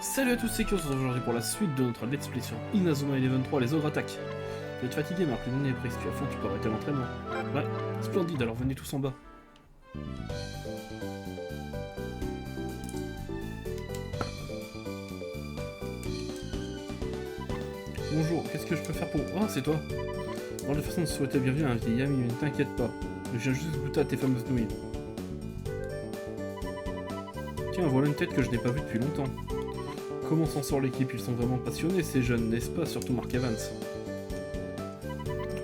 Salut à tous, c'est Kios, aujourd'hui pour la suite de notre let's play sur Inazuma Eleven 3, les ogres attaquent. Tu vas être fatigué, Marc, le monde est pris, si tu as faim, tu peux arrêter l'entraînement. Ouais, splendide, alors venez tous en bas. Bonjour, qu'est-ce que je peux faire pour... Oh, c'est toi. Alors de façon de souhaiter bienvenue à un vieil ami, mais ne t'inquiète pas, je viens juste goûter à tes fameuses nouilles. Tiens, voilà une tête que je n'ai pas vue depuis longtemps. Comment s'en sort l'équipe? Ils sont vraiment passionnés, ces jeunes, n'est-ce pas? Surtout Mark Evans.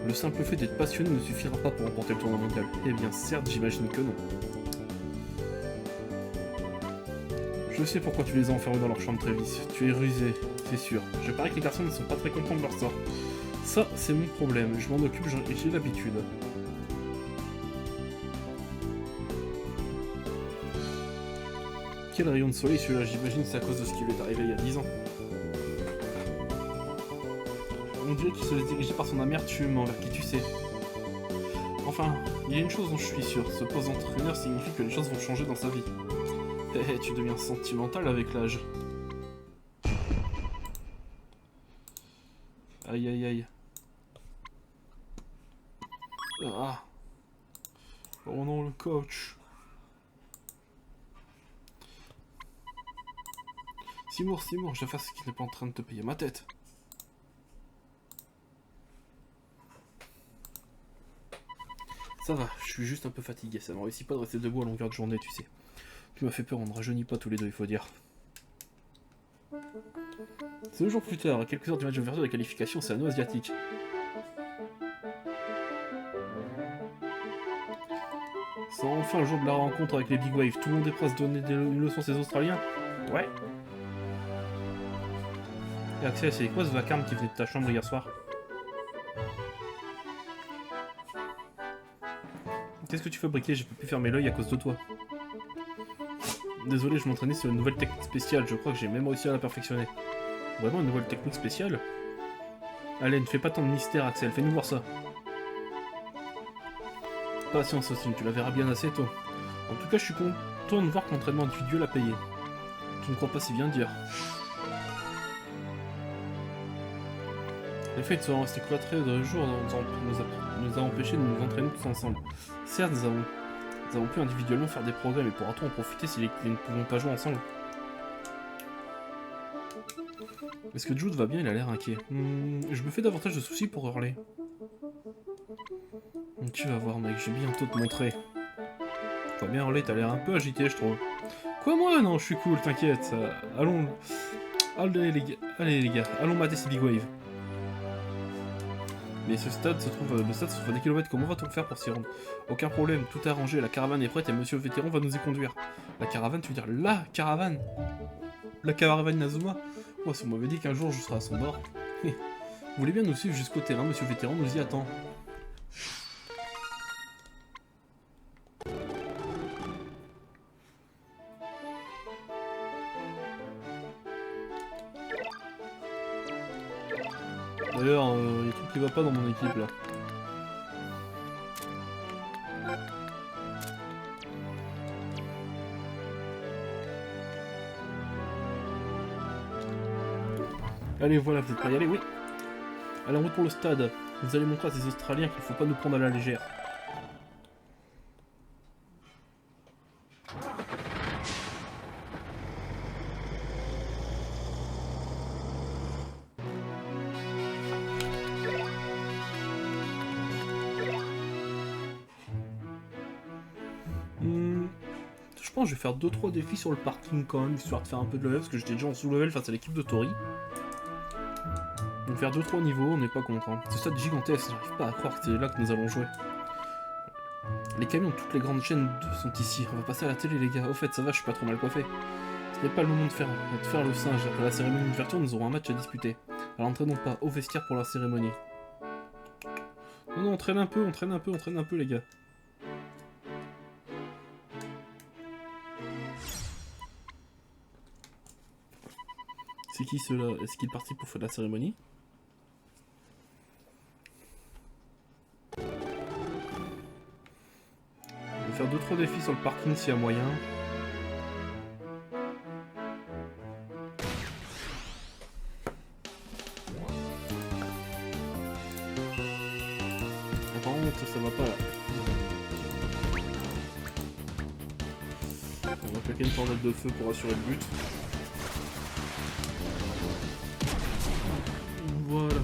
Le simple fait d'être passionné ne suffira pas pour remporter le tournoi mondial. Eh bien, certes, j'imagine que non. Je sais pourquoi tu les as enfermés dans leur chambre, Travis. Tu es rusé, c'est sûr. Je parie que les garçons ne sont pas très contents de leur sort. Ça, c'est mon problème. Je m'en occupe, j'ai l'habitude. Quel rayon de soleil celui-là? J'imagine c'est à cause de ce qui lui est arrivé il y a 10 ans. On dirait qu'il se laisse diriger par son amertume envers qui tu sais. Enfin, il y a une chose dont je suis sûr, ce poste d'entraîneur signifie que les choses vont changer dans sa vie. Hé, tu deviens sentimental avec l'âge. Aïe aïe aïe. Ah. Oh non, le coach. Seymour, je fasse ce qu'il n'est pas en train de te payer ma tête. Ça va, je suis juste un peu fatigué, ça ne réussit pas de rester debout à longueur de journée, tu sais. Tu m'as fait peur, on ne rajeunit pas tous les deux, il faut dire. C'est 2 jours plus tard, à quelques heures du match d'ouverture de la qualification, c'est l'anneau asiatique. C'est enfin le jour de la rencontre avec les Big Wave, tout le monde est prêt à se donner une leçon à ces Australiens? Ouais. Et Axel, c'est quoi ce vacarme qui venait de ta chambre hier soir? Qu'est-ce que tu fabriquais? J'ai pas pu fermer l'œil à cause de toi. Désolé, je m'entraînais sur une nouvelle technique spéciale, je crois que j'ai même réussi à la perfectionner. Vraiment une nouvelle technique spéciale? Allez, ne fais pas tant de mystère, Axel, fais-nous voir ça. Patience, Austin, tu la verras bien assez tôt. En tout cas, je suis content de voir que l'entraînement individuel a payé. Tu ne crois pas si bien dire. Les faits sont restés cloîtrés de jour nous a empêchés de nous entraîner tous ensemble. Certes, nous avons pu individuellement faire des progrès, mais pourra-t-on en profiter si nous ne pouvons pas jouer ensemble? Est-ce que Jude va bien? Il a l'air inquiet. Je me fais davantage de soucis pour Hurley. Tu vas voir, mec, je vais bientôt te montrer. Toi bien, Hurley, t'as l'air un peu agité, je trouve. Quoi, moi? Non, je suis cool, t'inquiète. Allons... Allez les gars, allons mater ces Big Wave. Mais le stade se trouve à des kilomètres, comment va-t-on faire pour s'y rendre? Aucun problème, tout est arrangé, la caravane est prête et monsieur le vétéran va nous y conduire. La caravane, tu veux dire la caravane? La caravane Inazuma? Moi, si on m'avait dit qu'un jour je serais à son bord. Vous voulez bien nous suivre jusqu'au terrain, monsieur le vétéran nous y attend. D'ailleurs, il y a un truc qui va pas dans mon équipe là. Allez, voilà, vous êtes prêts à y aller? Oui. Allez, en route pour le stade. Vous allez montrer à ces Australiens qu'il ne faut pas nous prendre à la légère. Je pense que je vais faire 2-3 défis sur le parking quand même, histoire de faire un peu de level, parce que j'étais déjà en sous-level face à l'équipe de Tori. Donc faire 2-3 niveaux, on n'est pas content. Ce stade gigantesque, j'arrive pas à croire que c'est là que nous allons jouer. Les camions de toutes les grandes chaînes sont ici, on va passer à la télé les gars. Au fait, ça va, je suis pas trop mal coiffé. Ce n'est pas le moment de faire le singe. Après la cérémonie d'ouverture, nous aurons un match à disputer. Alors entraînons pas, au vestiaire pour la cérémonie. Non, entraîne un peu les gars. C'est qui ceux-là? Est-ce qu'il est parti pour faire la cérémonie? On va faire 2-3 défis sur le parking s'il y a moyen. claquer une tornade de feu pour assurer le but. Voilà.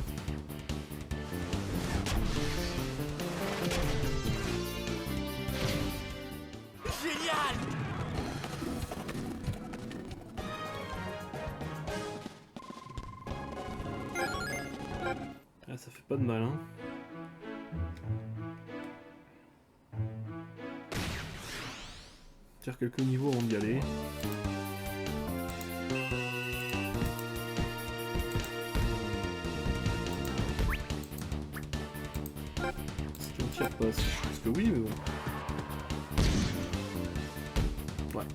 Génial! Ah, ça fait pas de mal, hein. Tire quelques niveaux avant d'y aller. Si on tire pas, je pense que oui, mais bon. Ouais.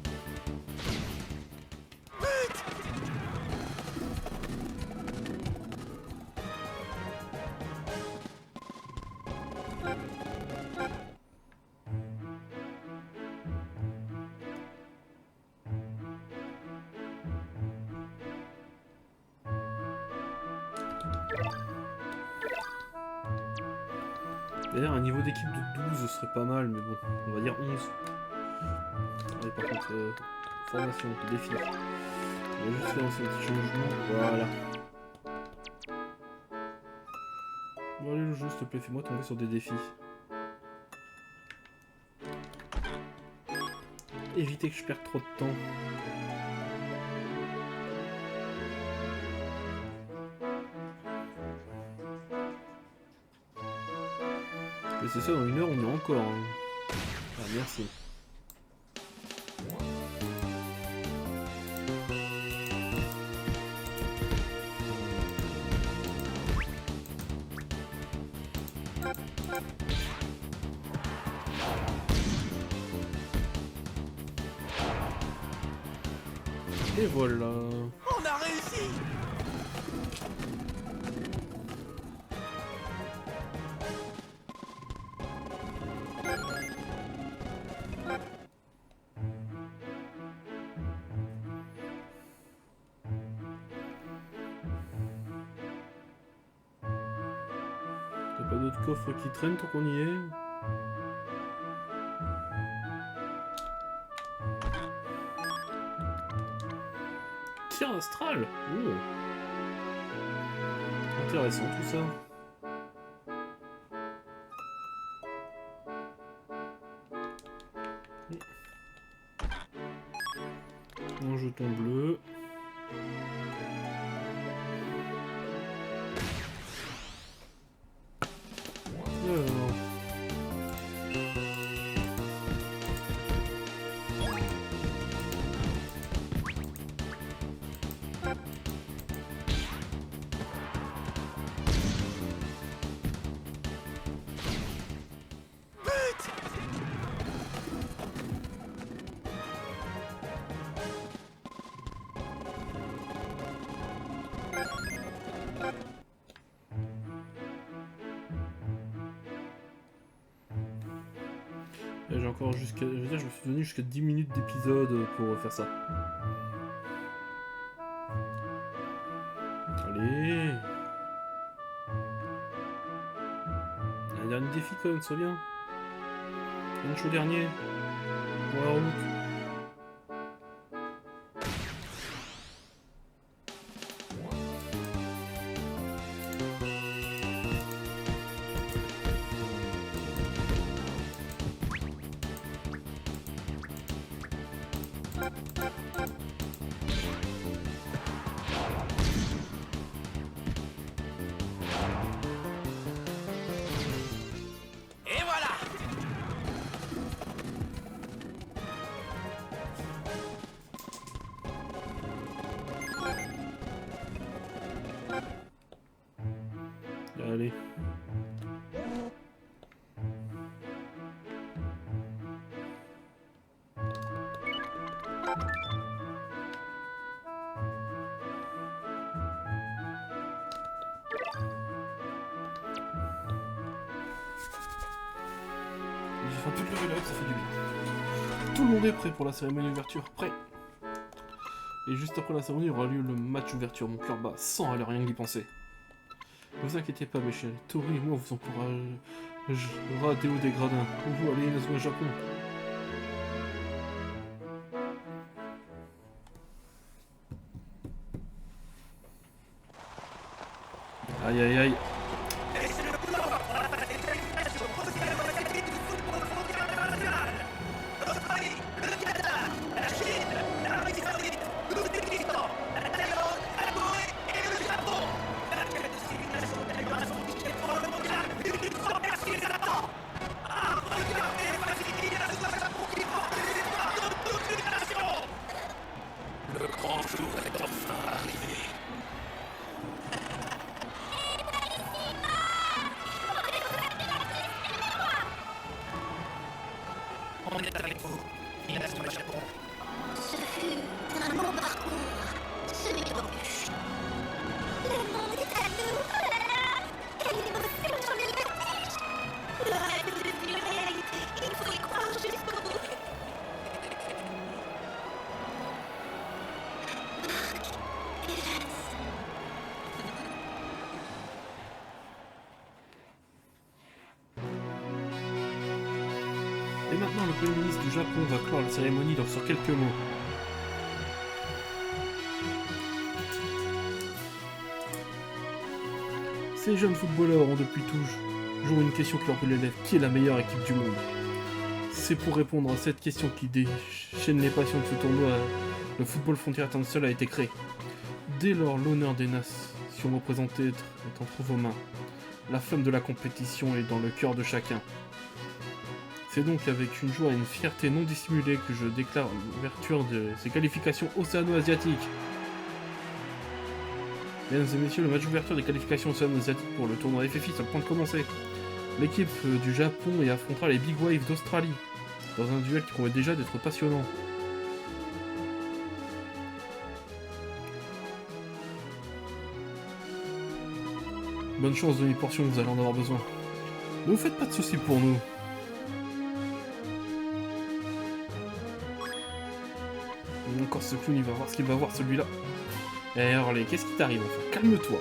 D'ailleurs, un niveau d'équipe de 12 serait pas mal, mais bon, on va dire 11. Allez, par contre, formation, défi. On va juste faire un petit changement. Voilà. Bon, allez, le jeu, s'il te plaît, fais-moi tomber sur des défis. Éviter que je perde trop de temps. Mais c'est ça, dans 1 heure, on est encore. Hein. Ah, merci. Et voilà. On a réussi! T'as pas d'autres coffres qui traînent tant qu'on y est? Tir astral. Oh. Intéressant tout ça. Un jeton bleu. Alors. J'ai encore jusqu'à. Je veux dire, je me suis donné jusqu'à 10 minutes d'épisode pour faire ça. Allez. Un dernier défi quand même, sois bien. Un chaud dernier. Pour la route. Et voilà! Allez. J'ai fait un peu level up, ça fait du bien. Tout le monde est prêt pour la cérémonie d'ouverture. Prêt. Et juste après la cérémonie aura lieu le match d'ouverture. Mon cœur bat sans aller rien que d'y penser. Ne vous inquiétez pas, mes chéris. Tori et moi vous encouragera Déo des Gradins. Vous allez Inazuma Japon. Aïe aïe aïe. On est avec vous. Inazuma Japon. Ce fut un long parcours, semé d'embûches. Le monde est à nous, oh là là! Quelle émotion sur le vertige! Le rêve est devenu réalité, il faut y croire jusqu'au bout. Et maintenant, le Premier ministre du Japon va clore la cérémonie sur quelques mots. Ces jeunes footballeurs ont depuis toujours une question qui leur brûle les lèvres. Qui est la meilleure équipe du monde? C'est pour répondre à cette question qui déchaîne les passions de ce tournoi, le Football Frontier International a été créé. Dès lors, l'honneur des nations représentées est entre vos mains. La flamme de la compétition est dans le cœur de chacun. C'est donc avec une joie et une fierté non dissimulée que je déclare l'ouverture de ces qualifications océano-asiatiques. Mesdames et messieurs, le match d'ouverture des qualifications océano-asiatiques pour le tournoi FFI est sur le point de commencer. L'équipe du Japon y affrontera les Big Waves d'Australie, dans un duel qui promet déjà d'être passionnant. Bonne chance, demi-portion, vous allez en avoir besoin. Ne vous faites pas de soucis pour nous. Encore ce clown, il va voir ce qu'il va voir celui-là. Eh Harley, qu'est-ce qui t'arrive enfin? Calme-toi.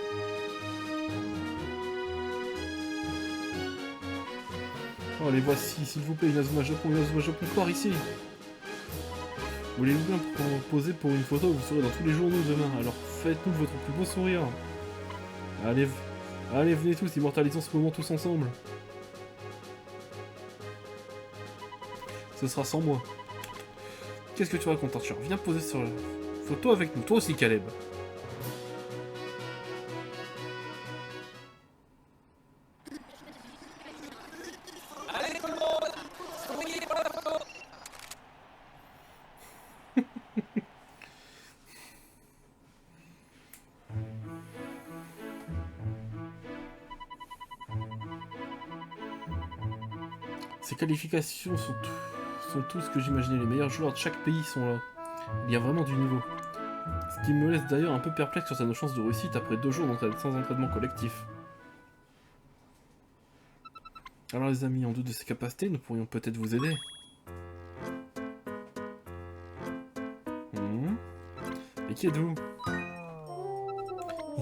Oh les voici, s'il vous plaît, Inazuma Japon, par ici. Voulez-vous bien poser pour une photo? Vous serez dans tous les journaux demain, alors faites-nous votre plus beau sourire. Allez, venez tous, immortalisons ce moment tous ensemble. Ce sera sans moi. Qu'est-ce que tu racontes, Archer? Viens poser sur la photo avec nous. Toi aussi, Caleb. Allez tout le monde, souriez pour la photo. Ces qualifications sont tout ce que j'imaginais. Les meilleurs joueurs de chaque pays sont là. Il y a vraiment du niveau. Ce qui me laisse d'ailleurs un peu perplexe sur nos chances de réussite après 2 jours sans entraînement collectif. Alors les amis, en doute de ces capacités, nous pourrions peut-être vous aider. Et qui êtes-vous?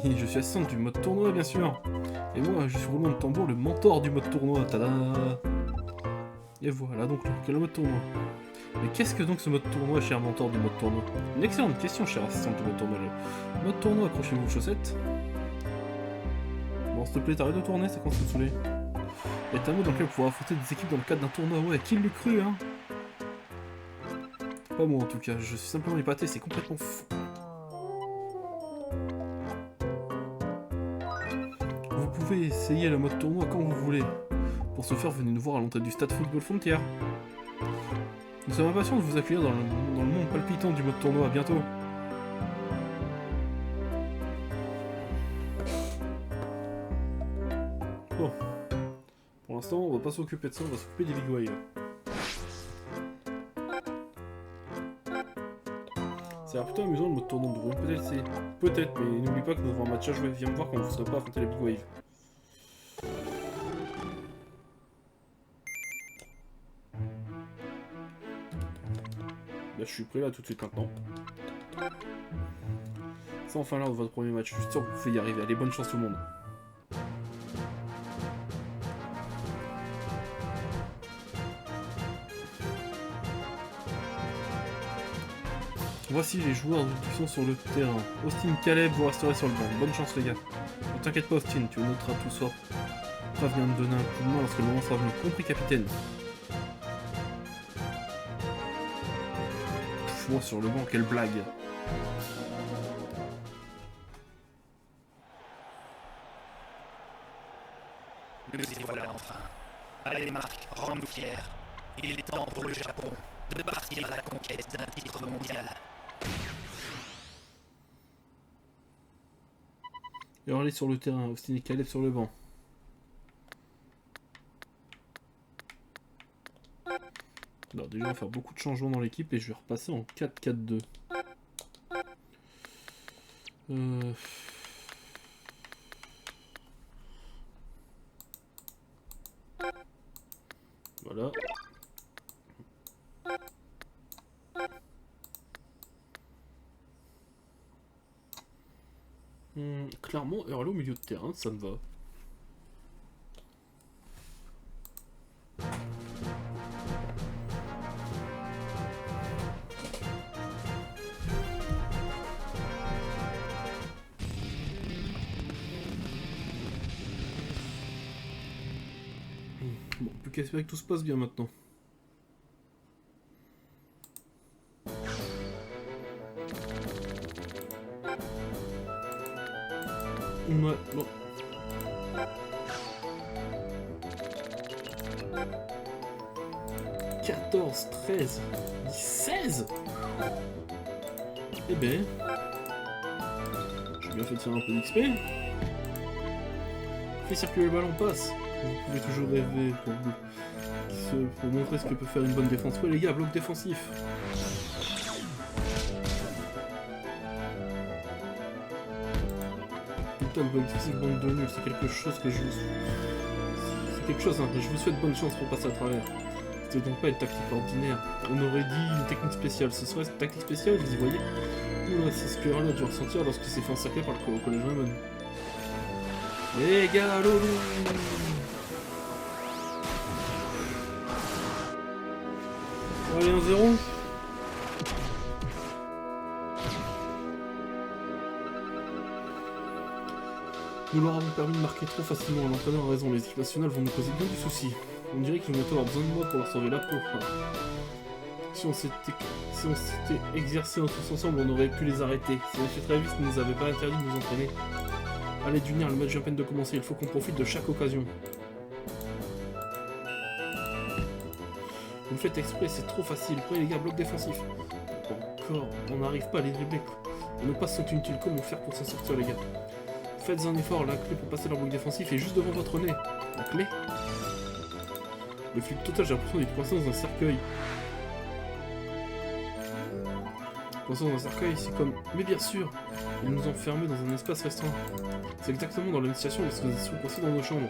Je suis assistante du mode tournoi, bien sûr. Et moi, je suis roulement de tambour, le mentor du mode tournoi. Tada! Et voilà donc le mode tournoi. Mais qu'est-ce que donc ce mode tournoi, cher mentor du mode tournoi? Une excellente question, cher assistante du mode tournoi. Le mode tournoi, accrochez-vous vos chaussettes. Bon, s'il te plaît, t'arrêtes de tourner, ça commence à me saouler. est un mot dans lequel vous pourrez affronter des équipes dans le cadre d'un tournoi. Ouais, qui l'eût cru, hein? Pas moi en tout cas, je suis simplement épaté, c'est complètement fou. Vous pouvez essayer le mode tournoi quand vous voulez. Pour ce faire, venez nous voir à l'entrée du stade Football Frontier. Nous sommes impatients de vous accueillir dans le monde palpitant du mode tournoi. À bientôt. Bon. Pour l'instant, on va pas s'occuper de ça, on va s'occuper des Big Wave. Ça a l'air plutôt amusant le mode tournoi de Bruno. Peut-être, mais n'oublie pas que nous avons un match à jouer. Viens me voir quand vous ne serez pas affronter les Big Wave. Bah, je suis prêt là tout de suite maintenant. C'est enfin l'heure de votre premier match. Je suis sûr que vous pouvez y arriver. Allez, bonne chance tout le monde. Voici les joueurs qui sont sur le terrain. Austin, Caleb, vous resterez sur le banc. Bonne chance les gars. Ne t'inquiète pas Austin, tu noteras tout ça. Toi vient de donner un coup de main lorsque le moment sera venu. Compris capitaine. Pff, moi sur le banc, quelle blague. Nous y voilà enfin. Allez Marc, rends-nous fiers. Il est temps pour le Japon de partir à la conquête d'un titre mondial. Hurley sur le terrain, Austin et Caleb sur le banc. Alors déjà on va faire beaucoup de changements dans l'équipe et je vais repasser en 4-4-2. Voilà. Clairement, Hurley au milieu de terrain, ça me va. Bon, plus qu'à espérer que tout se passe bien maintenant. Ouais, bon. « 14, 13, 16 ! Eh ben... J'ai bien fait de faire un peu d'XP. Fais circuler le ballon, passe. Vous pouvez toujours rêver pour montrer ce que peut faire une bonne défense. Ouais les gars, bloc défensif. Putain, le bloc défensif, bande de nuls, c'est quelque chose que je vous... C'est quelque chose, hein, je vous souhaite bonne chance pour passer à travers. C'était donc pas une tactique ordinaire. On aurait dit une technique spéciale. Ce serait cette tactique spéciale, vous y voyez? Oula, c'est ce que Hurley a dû ressentir lorsqu'il s'est fait encercler par le collège Raymond. Les gars, loulou! Allez, 1-0. Nous leur avons permis de marquer trop facilement. L'entraîneur a raison, les équipes nationales vont nous causer bien du souci. On dirait qu'ils vont bientôt avoir besoin de moi pour leur sauver la peau. Si on s'était exercé tous ensemble, on aurait pu les arrêter. Si M. Travis ne nous avait pas interdit de nous entraîner. Allez, Junior, le match vient à peine de commencer. Il faut qu'on profite de chaque occasion. Vous le faites exprès, c'est trop facile. Prenez les gars, bloc défensif. Encore, on n'arrive pas à les dribbler. On ne pas se sentir inutile. Comment faire pour s'en sortir, les gars? Faites un effort, la clé pour passer leur bloc défensif est juste devant votre nez. La clé? Le flip total, j'ai l'impression d'être coincé dans un cercueil. Coincé dans un cercueil, c'est comme... Mais bien sûr, ils nous ont enfermés dans un espace restreint. C'est exactement dans la même situation lorsque nous étions coincés dans nos chambres.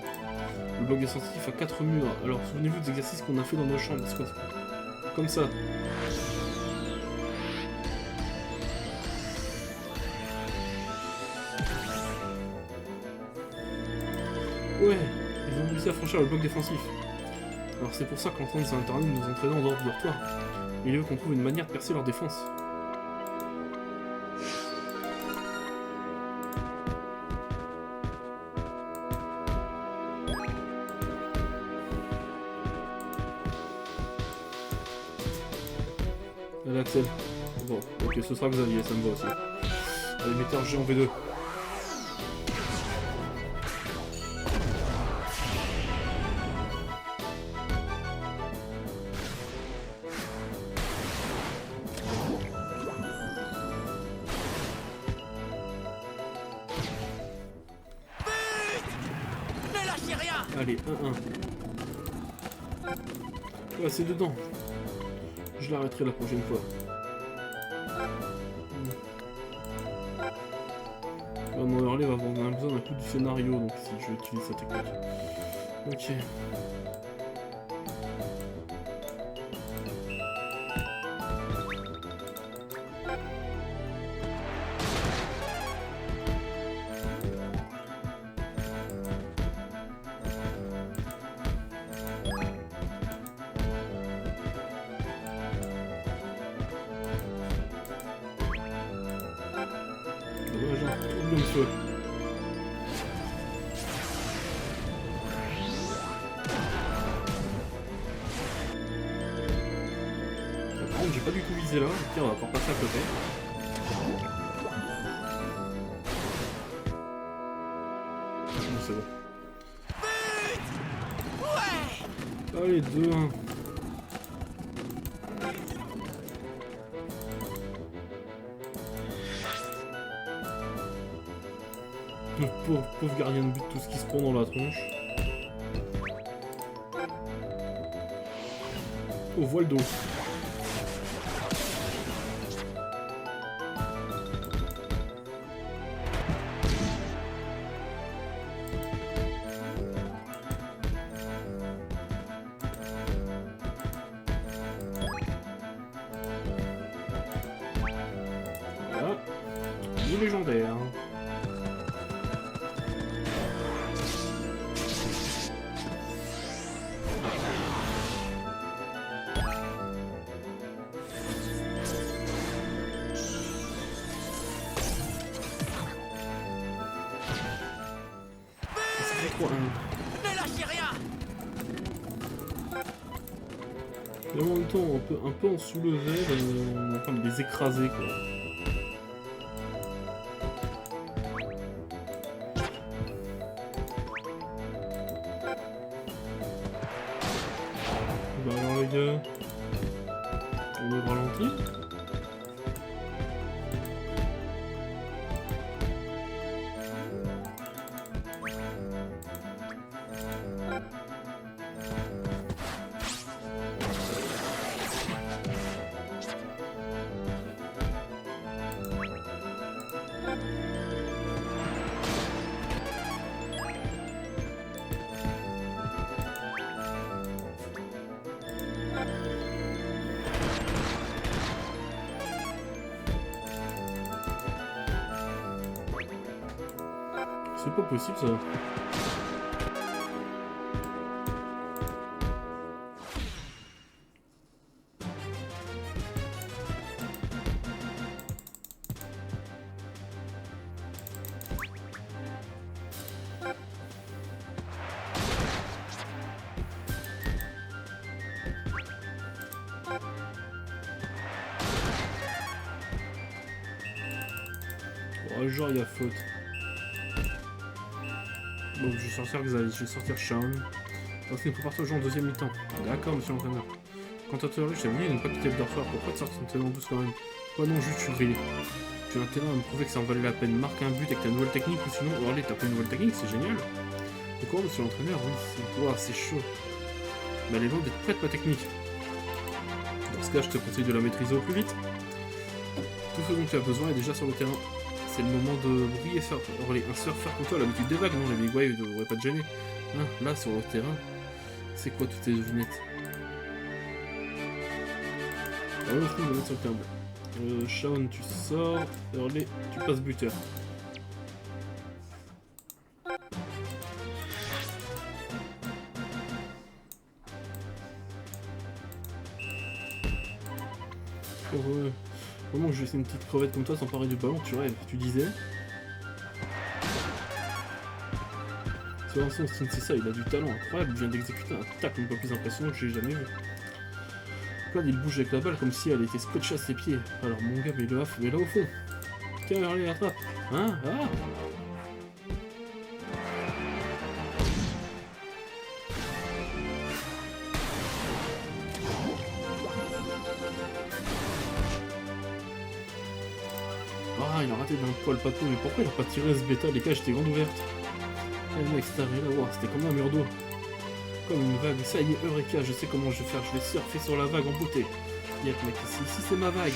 Le bloc défensif a 4 murs, alors souvenez-vous des exercices qu'on a fait dans nos chambres. Comme ça. Ouais, ils ont réussi à franchir le bloc défensif. Alors c'est pour ça que l'entraîneur nous a interdit de nous entraîner en dehors du dortoir. Il veut qu'on trouve une manière de percer leur défense. Allez Axel. Bon, ok, ce sera Xavier, ça me va aussi. Allez, mettez un G en V2. Allez, 1-1. Ouais, c'est dedans. Je l'arrêterai la prochaine fois. Mon Hurley va avoir besoin d'un coup du scénario, donc si je vais utiliser cette technique. Ok. Dommage, hein. Tout bien le feu. Par contre, j'ai pas du tout visé là. Ok, on va encore passer à côté. Bon, c'est bon. Allez, 2-1. Le pauvre gardien de but, tout ce qui se prend dans la tronche. Oh, voile d'eau. Voilà. Du légendaire. Ne lâchez rien! Et en même temps, un peu en sous le verre, on est en train de les écraser quoi. Bah alors les gars, on ouvre ralenti. C'est pas possible ça. Oh, genre il y a faute. Bon, je vais sortir Xavier, je vais sortir Shaun. Parce qu'il faut partir au jeu en deuxième mi-temps. D'accord, monsieur l'entraîneur. Quant à toi, je t'avais dit de ne pas quitter le dortoir. Pourquoi te sortir tellement douce quand même? Quoi non, juste je suis grillé. Tu as intérêt à me prouver que ça en valait la peine. Marque un but avec ta nouvelle technique ou sinon. Oh, allez, t'as pas une nouvelle technique, c'est génial. Et quoi, monsieur l'entraîneur? Oui, c'est. Ouah, c'est chaud. Mais elle est loin d'être prête, ma technique. Dans ce cas, je te conseille de la maîtriser au plus vite. Tout ce dont tu as besoin est déjà sur le terrain. C'est le moment de briller faire un surfeur comme toi, l'habitude des vagues, non? Les big waves ne devraient pas te gêner. Hein, là, sur le terrain, c'est quoi toutes tes devinettes? Alors, je trouve de mettre sur le terrain. Shaun, tu sors. Hurley, tu passes buteur. Comment je vais laisser une petite crevette comme toi s'emparer du ballon, tu rêves, tu disais. C'est Vincent Stein, c'est ça, il a du talent incroyable, il vient d'exécuter un tacle un peu plus impressionnant que j'ai jamais vu. Regarde, il bouge avec la balle comme si elle était scotchée à ses pieds. Alors mon gars, mais là au fond. Tiens, allez, attrape. Hein? Ah! Ah, il a raté d'un poil patou, mais pourquoi il a pas tiré ce bêta? Les cages étaient grandes ouvertes. Eh mec, c'est arrivé là, wow, c'était comme un mur d'eau. Comme une vague. Ça y est, Eureka, je sais comment je vais faire. Je vais surfer sur la vague en beauté. Yep, mec, ici c'est ma vague.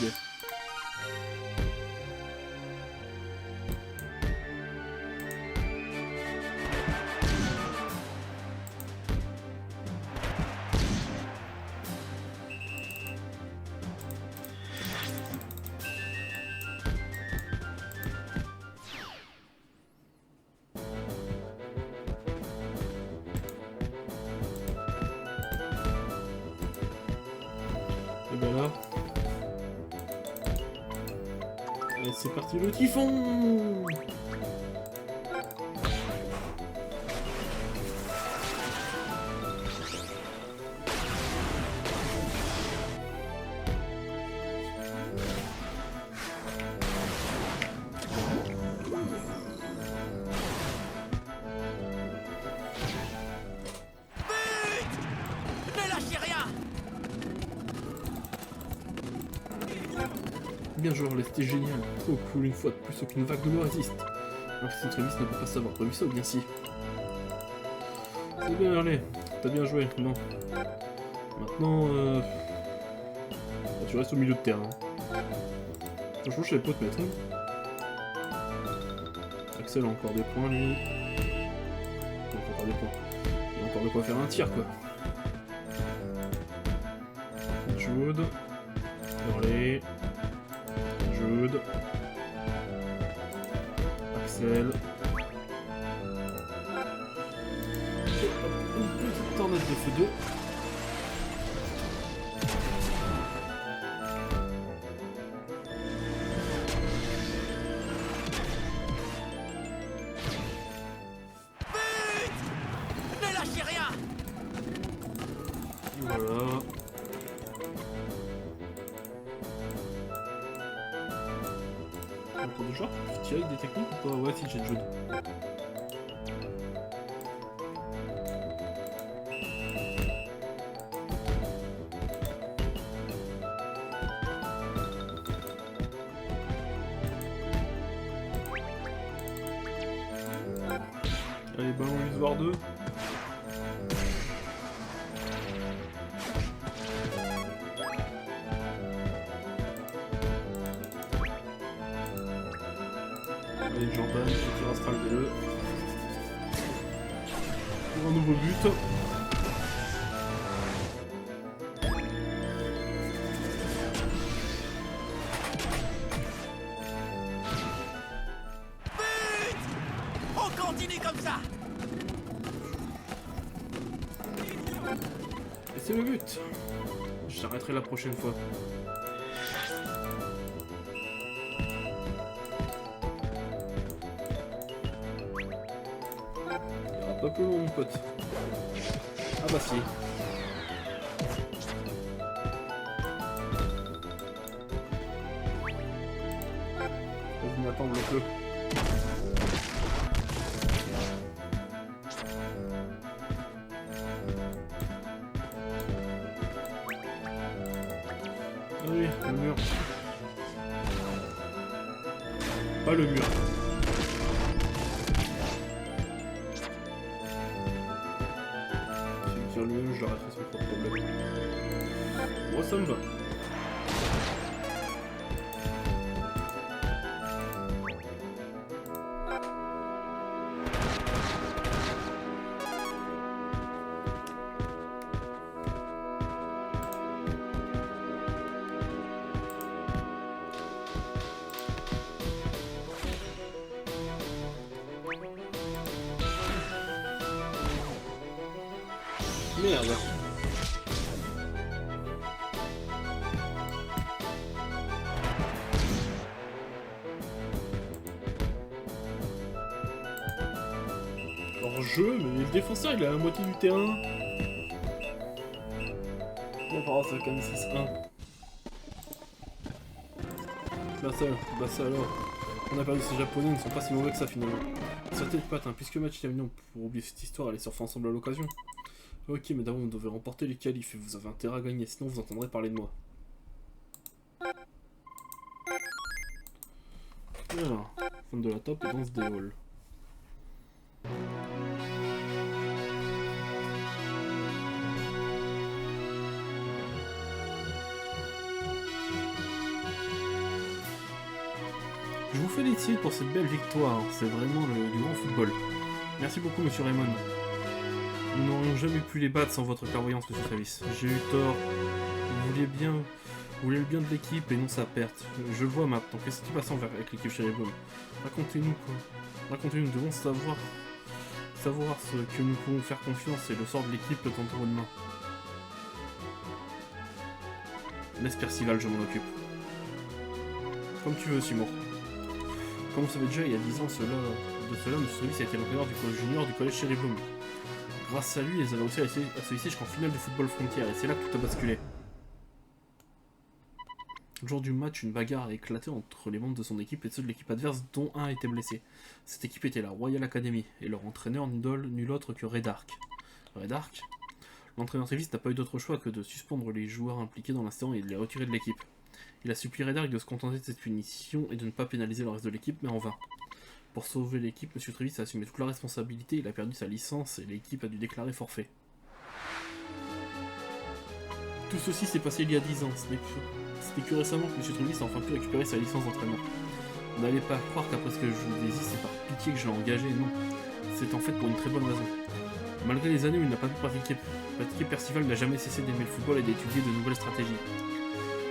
Et ben là, Allez, c'est parti, le typhon! Bien joué, c'était génial. Trop cool, une fois de plus, aucune vague ne me résiste. Alors que cette ne peut pas savoir prévu ça ou bien si. C'est bien, allez. T'as bien joué, non. Maintenant, tu restes au milieu de terrain. Franchement, je savais pas te mettre. Axel a encore des points, lui. Il a encore des points. Il a encore de quoi faire un tir, quoi. Jude. Hurley. Jude. Axel. Une petite tornade de feu 2. Ne lâchez rien. Voilà. Encore deux joueurs? Tu tiens avec des techniques ou pas? Ouais, si j'ai Jude. Allez, ballon illusoire 2. Allez, Jordan, tir astral V2. Pour un nouveau but. On continue comme ça. Et c'est le but. J'arrêterai la prochaine fois. Pas plus long, mon pote. Ah bah si. Vas-y, Nathan, bloque-le. Allez, le mur. Pas le mur. Lui-même, je l'arrêterai sans trop de problème. Moi, ça me va. Merde. Hors jeu, mais le défenseur il est à la moitié du terrain. Bon, par contre, ça quand même 6-1. Bah ça alors. On a perdu ces japonais, ils ne sont pas si mauvais que ça finalement. Certaines pattes, hein, puisque le match est terminé, pour oublier cette histoire, allez surfer ensemble à l'occasion. Ok, mais d'abord, vous devez remporter les qualifs et vous avez intérêt à gagner, sinon vous entendrez parler de moi. Voilà, fin de la top et danse des halls. Je vous félicite pour cette belle victoire, c'est vraiment du grand football. Merci beaucoup, monsieur Raymond. Nous n'aurions jamais pu les battre sans votre clairvoyance, monsieur Travis. J'ai eu tort. Vous voulez le bien de l'équipe et non sa perte. Je le vois maintenant. Qu'est-ce qui passe avec l'équipe chez les Boom? Racontez-nous quoi. Racontez-nous, nous devons savoir ce que nous pouvons faire confiance et le sort de l'équipe le temps de bonne main. Laisse Percival, je m'en occupe. Comme tu veux, Simon. Comme vous savez déjà, il y a 10 ans de cela, M. Trevis a été l'entraîneur du collège junior du collège Cherry Bloom. Grâce à lui, ils avaient réussi à se hisser jusqu'en finale de football frontière, et c'est là que tout a basculé. Le jour du match, une bagarre a éclaté entre les membres de son équipe et ceux de l'équipe adverse, dont un était blessé. Cette équipe était la Royal Academy, et leur entraîneur nul autre que Red Ark. Red Ark? L'entraîneur Trevis n'a pas eu d'autre choix que de suspendre les joueurs impliqués dans l'incident et de les retirer de l'équipe. Il a supplié Red Ark de se contenter de cette punition et de ne pas pénaliser le reste de l'équipe, mais en vain. Pour sauver l'équipe, M. Trevis a assumé toute la responsabilité, il a perdu sa licence et l'équipe a dû déclarer forfait. Tout ceci s'est passé il y a 10 ans, ce n'est que récemment que M. Trevis a enfin pu récupérer sa licence d'entraîneur. Vous n'allez pas croire qu'après ce que je vous ai dit, c'est par pitié que je l'ai engagé, non. C'est en fait pour une très bonne raison. Malgré les années où il n'a pas pu pratiquer, Percival n'a jamais cessé d'aimer le football et d'étudier de nouvelles stratégies.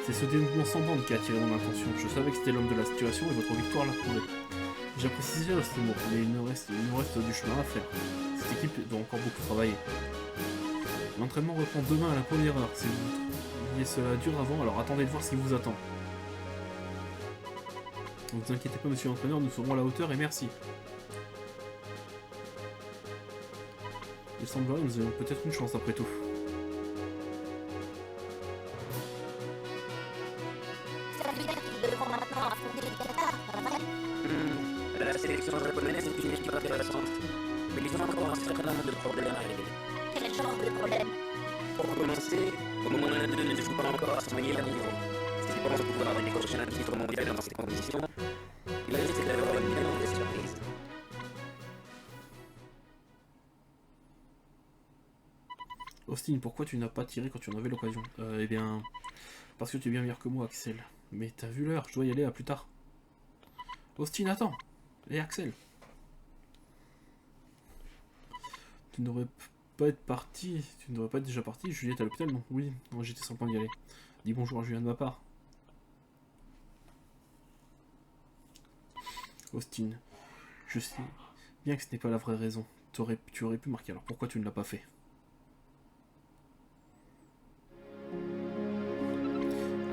C'est ce dénouement sans bande qui a attiré mon attention. Je savais que c'était l'homme de la situation et votre victoire l'a prouvé. J'apprécie déjà ce mot, mais il nous reste du chemin à faire. Cette équipe doit encore beaucoup travailler. L'entraînement reprend demain à la première heure. Si vous trouviez cela dur avant, alors attendez de voir ce qui vous attend. Ne vous inquiétez pas, monsieur l'entraîneur, nous serons à la hauteur et merci. Il semblerait que nous ayons peut-être une chance après tout. Ça veut dire qu'ils devront maintenant affronter le Qatar, pas vrai? La sélection japonaise est une équipe intéressante, mais ils ont encore un certain nombre de problèmes à régler. Quel genre de problème? Pour commencer, au moment où l'un d'eux ne joue pas encore à son meilleur niveau. S'il pense pouvoir décrocher un titre mondial dans ces conditions, il risque d'avoir une bien mauvaise surprise. Austin, pourquoi tu n'as pas tiré quand tu en avais l'occasion? Eh bien... Parce que tu es bien meilleur que moi, Axel. Mais t'as vu l'heure, je dois y aller, à plus tard. Austin, attends! Et Axel? Tu ne devrais pas être parti... Tu ne devrais pas être déjà parti? Juliette à l'hôpital? Non. Oui, non, j'étais sur le point d'y aller. Dis bonjour à Julien de ma part. Austin, je sais bien que ce n'est pas la vraie raison. Tu aurais pu marquer, alors pourquoi tu ne l'as pas fait?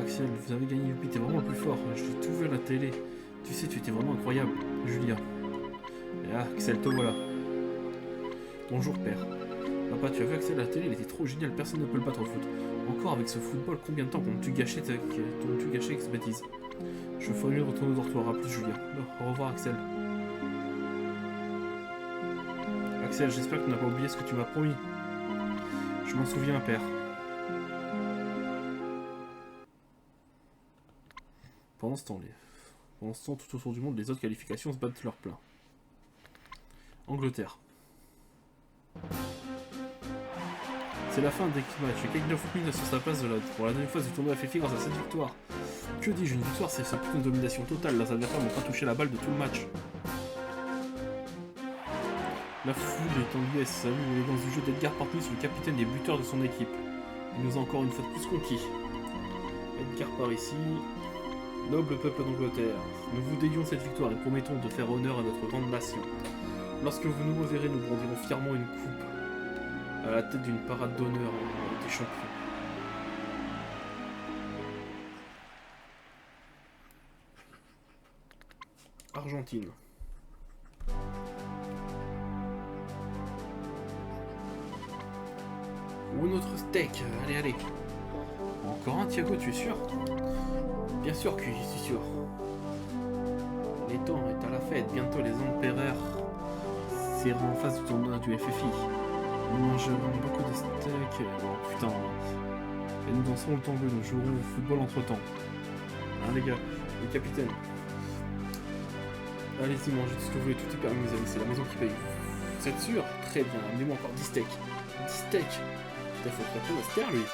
Axel, vous avez gagné Youpi, t'es vraiment le plus fort. Je t'ai tout vu à la télé. Tu sais, tu étais vraiment incroyable. Julia. Et Axel, te voilà. Bonjour, père. Papa, tu as vu Axel à la télé, il était trop génial, personne ne peut le battre au foot. Encore avec ce football, combien de temps qu'on tu gâché avec cette bêtise? Je ferais mieux de retourner au dortoir. À plus, Julia. Au revoir, Axel. Axel, j'espère que tu n'as pas oublié ce que tu m'as promis. Je m'en souviens, père. Pendant ce temps, tout autour du monde, les autres qualifications se battent leur plein. Angleterre. C'est la fin des matchs. Keknov Queen sur sa place pour la deuxième phase du tournoi FFI grâce à cette victoire. Que dis-je, une victoire, c'est une domination totale. Les adversaires n'ont pas touché la balle de tout le match. La foule est en liesse. Salut l'élégance du jeu d'Edgar Partnus, le capitaine des buteurs de son équipe. Il nous a encore une fois de plus conquis. Edgar par ici. Noble peuple d'Angleterre, nous vous dédions cette victoire et promettons de faire honneur à notre grande nation. Lorsque vous nous reverrez, nous brandirons fièrement une coupe à la tête d'une parade d'honneur des champions. Argentine. Ou notre steak, allez, allez. Encore un, Thiago, tu es sûr? Bien sûr que j'y suis sûr. Les temps est à la fête, bientôt les empereurs seront en face du tournoi du FFI. Nous mangerons beaucoup de steaks, oh putain. Et nous danserons le tango, nous jouerons au football entre temps. Hein les gars, le capitaine. Allez-y, mangez tout ce que vous voulez, tout est permis mes amis, c'est la maison qui paye. Vous êtes sûr? Très bien, amenez-moi encore 10 steaks. 10 steaks. Il faut taper la star lui.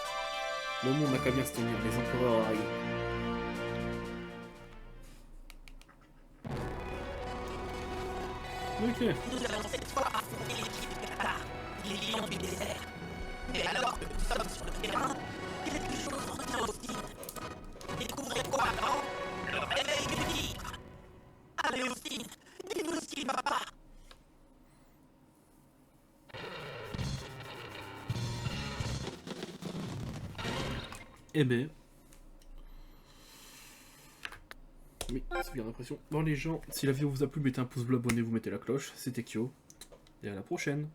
Le monde n'a qu'à bien se tenir, les empereurs arrivent. Ok. Nous allons cette fois affronter l'équipe du Qatar, les lions du désert. Mais alors que nous sommes sur le terrain, quelque chose retient Austin. Découvrez quoi, non? Le réveil du tigre. Allez, Austin, dis-nous ce qui ne va pas. Eh ben... Oui, ça fait l'impression. Bon les gens, si la vidéo vous a plu, mettez un pouce bleu, abonnez-vous, mettez la cloche. C'était Kyo. Et à la prochaine.